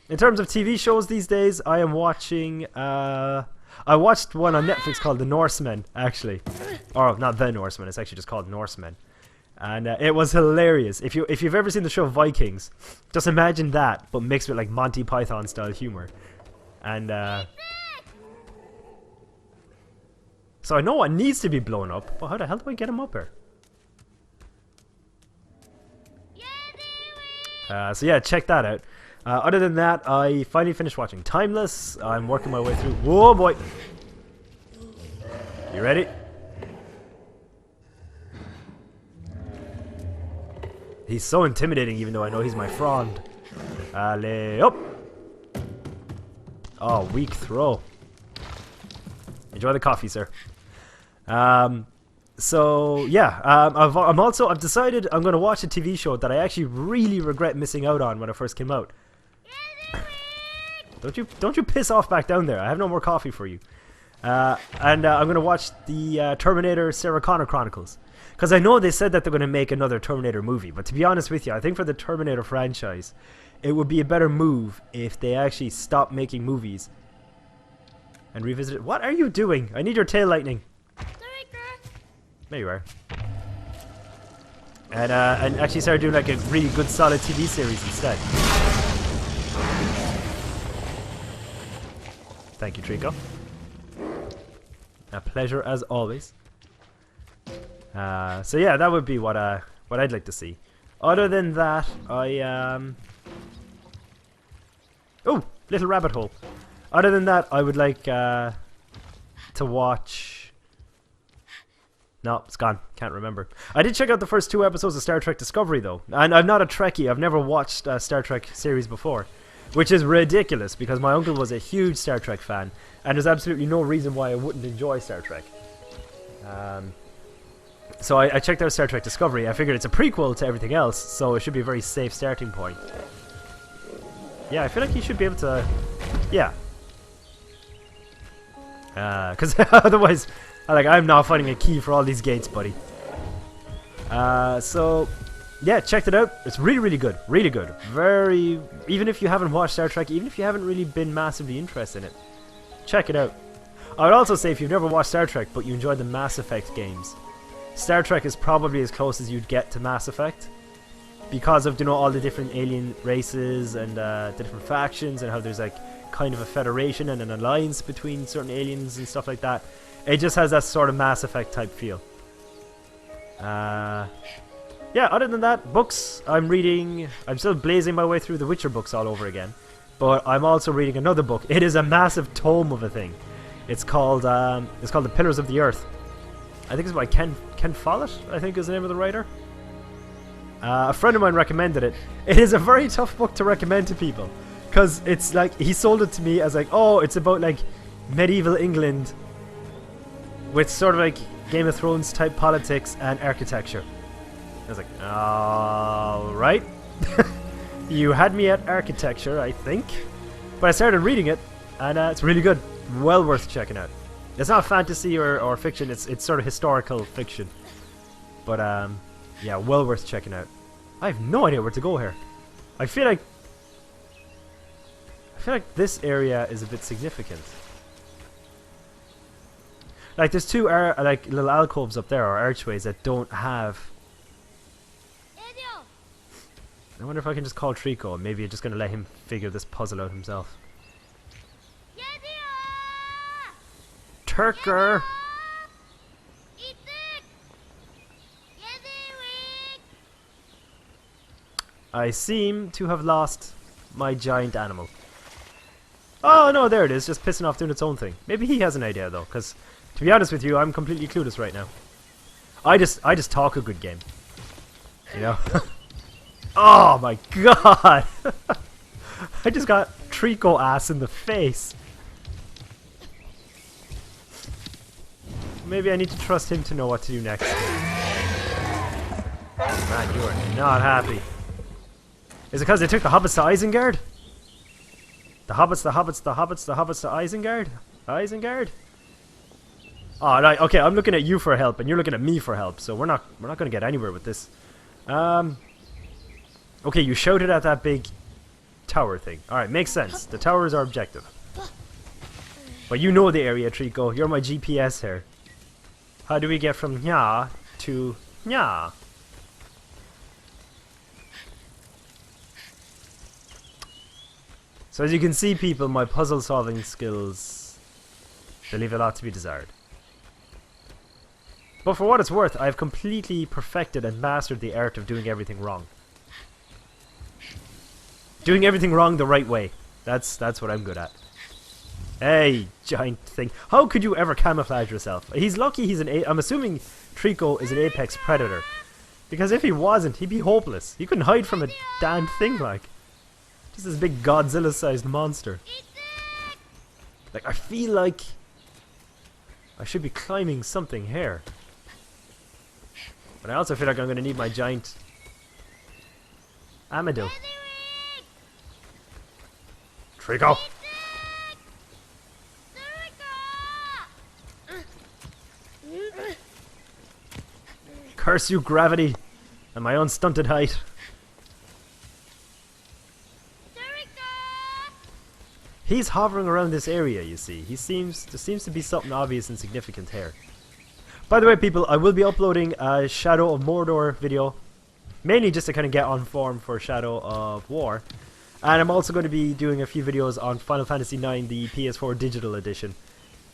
In terms of TV shows these days, I am watching. I watched one on Netflix called The Norsemen, actually, or not The Norsemen. It's actually just called Norsemen, and it was hilarious. If you've ever seen the show Vikings, just imagine that, but mixed with like Monty Python style humor, and so I know what needs to be blown up, but how the hell do I get him up here? So yeah, check that out. Other than that, I finally finished watching Timeless. I'm working my way through. Whoa, boy! You ready? He's so intimidating, even though I know he's my friend. Allez, up! Oh, weak throw. Enjoy the coffee, sir. So yeah, I've decided I'm going to watch a TV show that I actually really regret missing out on when it first came out. Don't you piss off back down there. I have no more coffee for you. I'm going to watch the Terminator Sarah Connor Chronicles. Because I know they said that they're going to make another Terminator movie. But to be honest with you, I think for the Terminator franchise, it would be a better move if they actually stopped making movies and revisit it. What are you doing? I need your tail lightning. There you are. And actually start doing like a really good solid TV series instead. Thank you, Trico. A pleasure as always. So yeah, that would be what I'd like to see. Other than that, oh, little rabbit hole. Other than that, I would like to watch. No, it's gone. Can't remember. I did check out the first 2 episodes of Star Trek Discovery though, and I'm not a Trekkie. I've never watched a Star Trek series before, which is ridiculous because my uncle was a huge Star Trek fan, and there's absolutely no reason why I wouldn't enjoy Star Trek. So I checked out Star Trek Discovery. I figured it's a prequel to everything else, so it should be a very safe starting point. Yeah, I feel like you should be able to... Yeah. Because otherwise, I'm not finding a key for all these gates, buddy. So, yeah, checked it out. It's really, really good. Really good. Very... Even if you haven't watched Star Trek, even if you haven't really been massively interested in it, check it out. I would also say if you've never watched Star Trek, but you enjoyed the Mass Effect games, Star Trek is probably as close as you'd get to Mass Effect. Because of, all the different alien races and the different factions and how there's like kind of a federation and an alliance between certain aliens and stuff like that. It just has that sort of Mass Effect type feel. Yeah, other than that, books, I'm still blazing my way through the Witcher books all over again. But I'm also reading another book. It is a massive tome of a thing. It's called The Pillars of the Earth. I think it's by Ken Follett, I think is the name of the writer. A friend of mine recommended it. It is a very tough book to recommend to people. Because it's like, he sold it to me as like, oh, it's about like medieval England with sort of like Game of Thrones type politics and architecture. I was like, alright. You had me at architecture, I think. But I started reading it, and it's really good. Well worth checking out. It's not fantasy or fiction, it's sort of historical fiction. But, yeah, well worth checking out. I have no idea where to go here. I feel like this area is a bit significant. Like, there's 2 like little alcoves up there, or archways, that don't have... I wonder if I can just call Trico, and maybe I'm just going to let him figure this puzzle out himself. Turker! I seem to have lost my giant animal. Oh no, there it is, just pissing off doing its own thing. Maybe he has an idea though, because to be honest with you, I'm completely clueless right now. I just talk a good game. You know? Oh my god! I just got Trico ass in the face. Maybe I need to trust him to know what to do next. Man, you are not happy. Is it because they took the hobbits to Isengard? The hobbits to Isengard? Isengard? Oh, right, okay, I'm looking at you for help, and you're looking at me for help, so we're not gonna get anywhere with this. Okay, you shouted at that big tower thing. Alright, makes sense. The tower is our objective. But you know the area, Trico. You're my GPS here. How do we get from nya to nya? So as you can see, people, my puzzle solving skills, they leave a lot to be desired. But for what it's worth, I've completely perfected and mastered the art of doing everything wrong. Doing everything wrong the right way. That's what I'm good at. Hey, giant thing. How could you ever camouflage yourself? He's lucky he's I'm assuming Trico is an apex predator. Because if he wasn't, he'd be hopeless. He couldn't hide from a damn thing like. Just this big Godzilla-sized monster. Like, I feel like I should be climbing something here. But I also feel like I'm going to need my giant Amado. Trico! Curse you, gravity, and my own stunted height. He's hovering around this area, you see. There seems to be something obvious and significant here. By the way, people, I will be uploading a Shadow of Mordor video, mainly just to kind of get on form for Shadow of War. And I'm also going to be doing a few videos on Final Fantasy IX, the PS4 Digital Edition.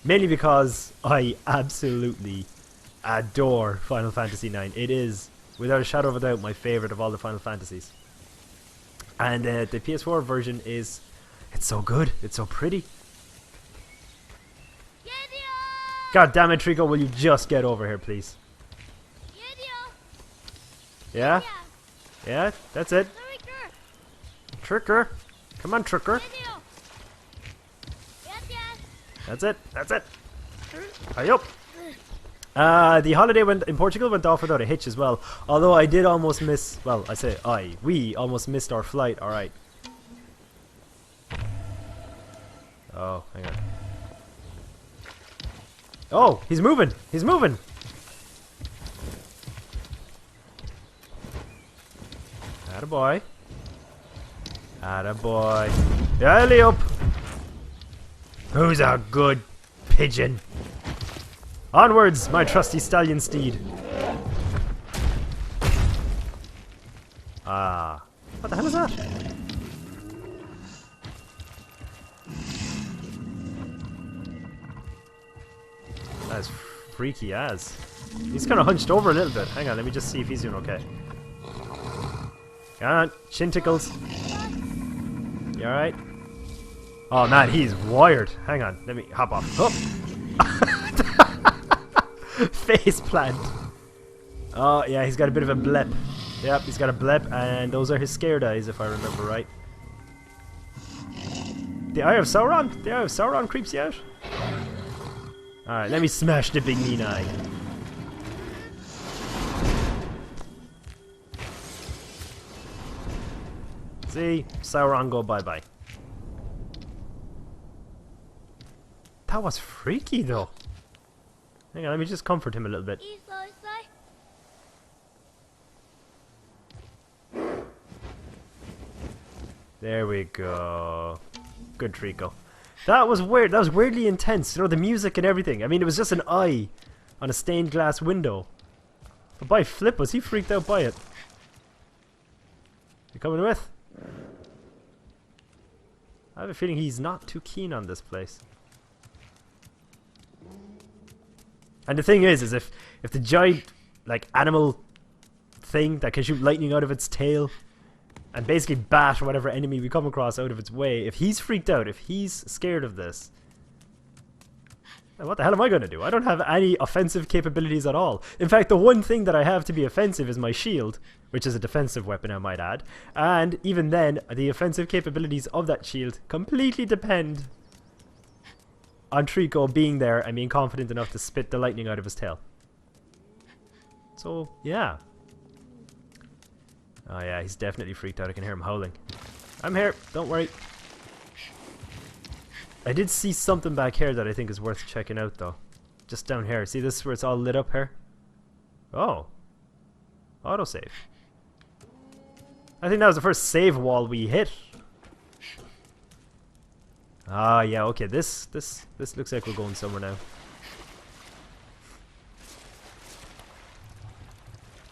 Mainly because I absolutely adore Final Fantasy IX. It is, without a shadow of a doubt, my favorite of all the Final Fantasies. And the PS4 version is... it's so good. It's so pretty. God damn it, Trico, will you just get over here, please? Yeah? Yeah, that's it. Tricker. Come on, Tricker. That's it. That's it. Hurry up. The holiday in Portugal went off without a hitch as well. Although I did almost miss... well, I say we almost missed our flight. Alright. Oh, hang on. Oh, he's moving! He's moving! Attaboy. Attaboy. Alley up! Who's a good pigeon? Onwards, my trusty stallion steed. Ah. What the hell is that? That's freaky as. He's kind of hunched over a little bit. Hang on, let me just see if he's doing okay. Come on, chin tickles. You alright? Oh man, he's wired. Hang on, let me hop off. Oh. Face plant. Oh yeah, he's got a bit of a blip. Yep, he's got a blip, and those are his scared eyes, if I remember right. The Eye of Sauron? The Eye of Sauron creeps you out? Alright, let me smash the big mean eye. See? Sauron go bye-bye. That was freaky though. Hang on, let me just comfort him a little bit. There we go. Good Trico. That was weird. That was weirdly intense. You know, the music and everything. I mean, it was just an eye on a stained glass window. But by flip, was he freaked out by it? You coming with? I have a feeling he's not too keen on this place. And the thing is if the giant, like, animal thing that can shoot lightning out of its tail and basically bash whatever enemy we come across out of its way, if he's freaked out, if he's scared of this, then what the hell am I going to do? I don't have any offensive capabilities at all. In fact, the one thing that I have to be offensive is my shield, which is a defensive weapon, I might add. And even then, the offensive capabilities of that shield completely depend on Trico being there and being confident enough to spit the lightning out of his tail. So, yeah. Oh yeah, he's definitely freaked out. I can hear him howling. I'm here, don't worry. I did see something back here that I think is worth checking out though. Just down here. See this where it's all lit up here? Oh. Autosave. I think that was the first save wall we hit. Ah, yeah, okay, this looks like we're going somewhere now.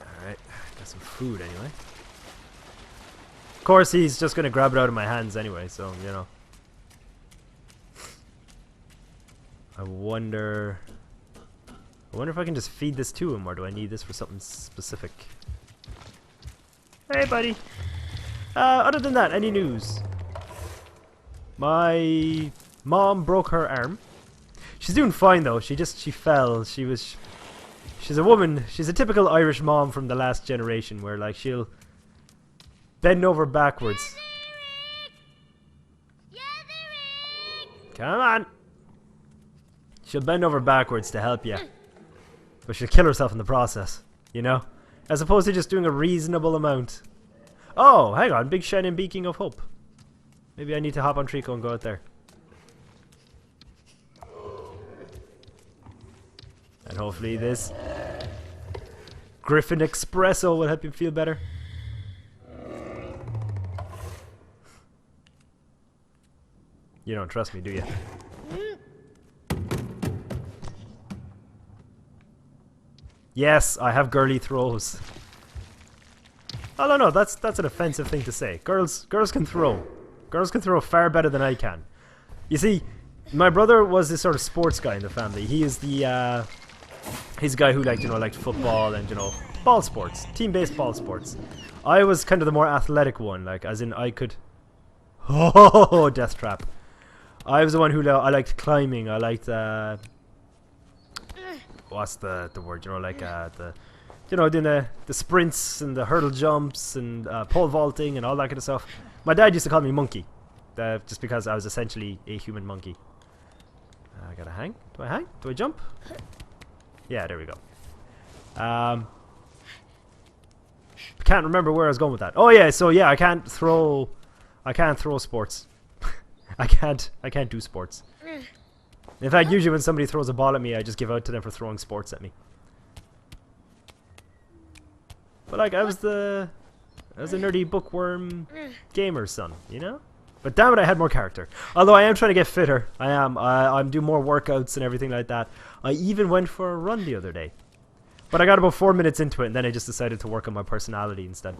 Alright, got some food anyway. Of course, he's just gonna grab it out of my hands anyway, so, you know. I wonder if I can just feed this to him, or do I need this for something specific? Hey, buddy! Other than that, any news? My mom broke her arm. She's doing fine though. She fell. She's a woman. She's a typical Irish mom from the last generation, where like she'll bend over backwards. Come on. She'll bend over backwards to help you, but she'll kill herself in the process. You know, as opposed to just doing a reasonable amount. Oh, hang on, big shining beacon of hope. Maybe I need to hop on Trico and go out there. And hopefully this Griffin Espresso will help you feel better. You don't trust me, do you? Yes, I have girly throws. Oh no, that's an offensive thing to say. Girls can throw. Girls can throw far better than I can. You see, my brother was this sort of sports guy in the family. He is the he's a guy who liked football and ball sports, team-based ball sports. I was kind of the more athletic one, like as in I could. Oh, death trap! I was the one who I liked climbing. I liked what's the word? Doing the sprints and the hurdle jumps and pole vaulting and all that kind of stuff. My dad used to call me monkey, just because I was essentially a human monkey. I gotta hang. Do I hang? Do I jump? Yeah, there we go. Can't remember where I was going with that. Oh yeah, so yeah, I can't throw sports. I can't do sports. In fact, usually when somebody throws a ball at me, I just give out to them for throwing sports at me. But like, I was a nerdy bookworm gamer son, you know? But damn it, I had more character. Although I am trying to get fitter. I'm doing more workouts and everything like that. I even went for a run the other day. But I got about 4 minutes into it, and then I just decided to work on my personality instead.